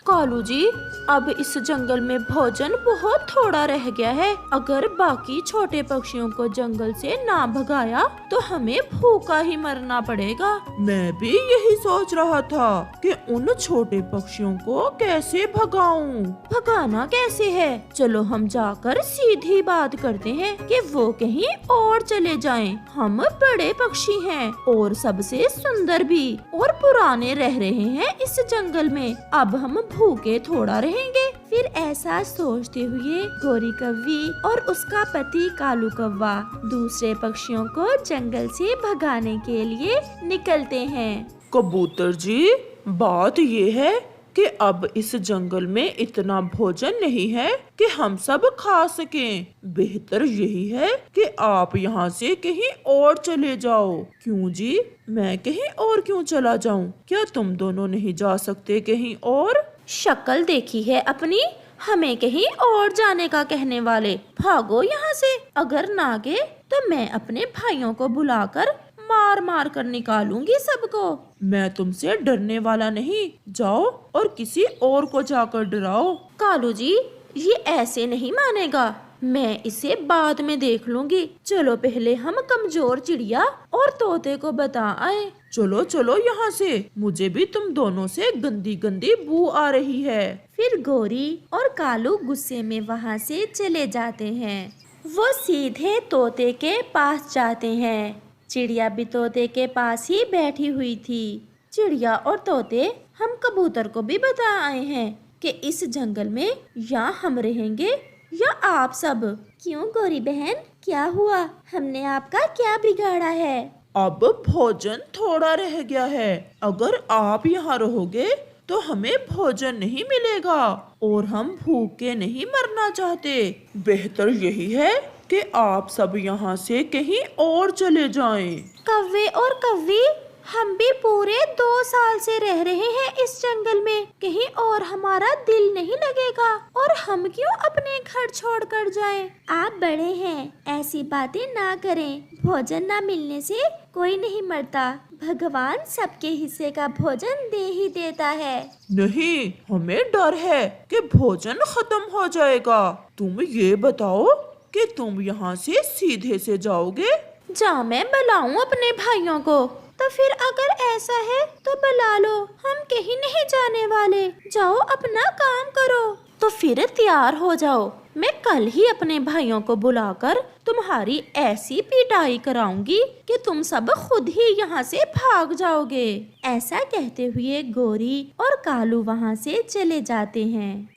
कालू जी, अब इस जंगल में भोजन बहुत थोड़ा रह गया है। अगर बाकी छोटे पक्षियों को जंगल से ना भगाया तो हमें भूखा ही मरना पड़ेगा। मैं भी यही सोच रहा था कि उन छोटे पक्षियों को कैसे भगाऊं। भगाना कैसे है? चलो हम जाकर सीधी बात करते हैं कि वो कहीं और चले जाएं। हम बड़े पक्षी हैं और सबसे सुंदर भी, और पुराने रह रहे हैं इस जंगल में। अब हम भूखे थोड़ा रहेंगे। फिर ऐसा सोचते हुए गोरी कव्वी और उसका पति कालू कौवा दूसरे पक्षियों को जंगल से भगाने के लिए निकलते हैं। कबूतर जी, बात ये है कि अब इस जंगल में इतना भोजन नहीं है कि हम सब खा सकें। बेहतर यही है कि आप यहाँ से कहीं और चले जाओ। क्यों जी, मैं कहीं और क्यों चला जाऊँ? क्या तुम दोनों नहीं जा सकते कहीं और? शक्ल देखी है अपनी, हमें कहीं और जाने का कहने वाले। भागो यहाँ से। अगर ना गए तो मैं अपने भाइयों को बुलाकर मार मार कर निकालूंगी सबको। मैं तुमसे डरने वाला नहीं, जाओ और किसी और को जाकर डराओ। कालू जी, ये ऐसे नहीं मानेगा। मैं इसे बाद में देख लूंगी। चलो पहले हम कमजोर चिड़िया और तोते को बता आए। चलो चलो यहाँ से, मुझे भी तुम दोनों से गंदी गंदी बू आ रही है। फिर गोरी और कालू गुस्से में वहाँ से चले जाते हैं। वो सीधे तोते के पास जाते हैं। चिड़िया भी तोते के पास ही बैठी हुई थी। चिड़िया और तोते, हम कबूतर को भी बता आए हैं कि इस जंगल में या हम रहेंगे या आप सब। क्यों गोरी बहन, क्या हुआ? हमने आपका क्या बिगाड़ा है? अब भोजन थोड़ा रह गया है। अगर आप यहाँ रहोगे तो हमें भोजन नहीं मिलेगा और हम भूखे नहीं मरना चाहते। बेहतर यही है कि आप सब यहाँ से कहीं और चले जाएं। कव्वे और कव्वी, हम भी पूरे 2 साल से रह रहे हैं इस जंगल में। कहीं और हमारा दिल नहीं लगेगा और हम क्यों अपने घर छोड़कर जाएं? आप बड़े हैं, ऐसी बातें ना करें। भोजन ना मिलने से कोई नहीं मरता। भगवान सबके हिस्से का भोजन दे ही देता है। नहीं, हमें डर है कि भोजन खत्म हो जाएगा। तुम ये बताओ कि तुम यहाँ से सीधे से जाओगे? जा मैं बुलाऊं अपने भाइयों को? तो फिर अगर ऐसा है तो बुला लो, हम कहीं नहीं जाने वाले। जाओ अपना काम करो। तो फिर तैयार हो जाओ, मैं कल ही अपने भाइयों को बुलाकर तुम्हारी ऐसी पिटाई कराऊंगी कि तुम सब खुद ही यहाँ से भाग जाओगे। ऐसा कहते हुए गोरी और कालू वहाँ से चले जाते हैं।